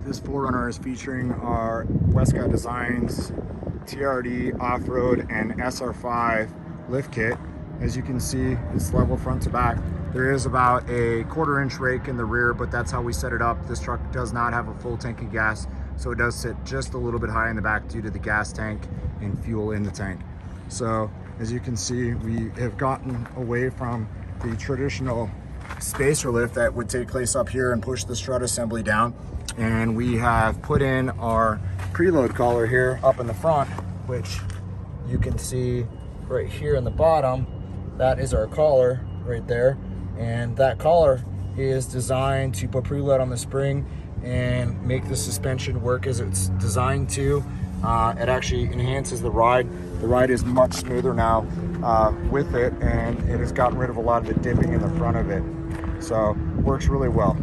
This forerunner is featuring our Westcott Designs TRD off-road and SR5 lift kit. As you can see, it's level front to back. There is about a 1/4 inch rake in the rear, but that's how we set it up. This truck does not have a full tank of gas, so it does sit just a little bit high in the back due to the gas tank and fuel in the tank. So as you can see, we have gotten away from the traditional spacer lift that would take place up here and push the strut assembly down. And we have put in our preload collar here up in the front, which you can see right here in the bottom. That is our collar right there. And that collar is designed to put preload on the spring and make the suspension work as it's designed to. It actually enhances the ride. The ride is much smoother now with it, and it has gotten rid of a lot of the dipping in the front of it. So works really well.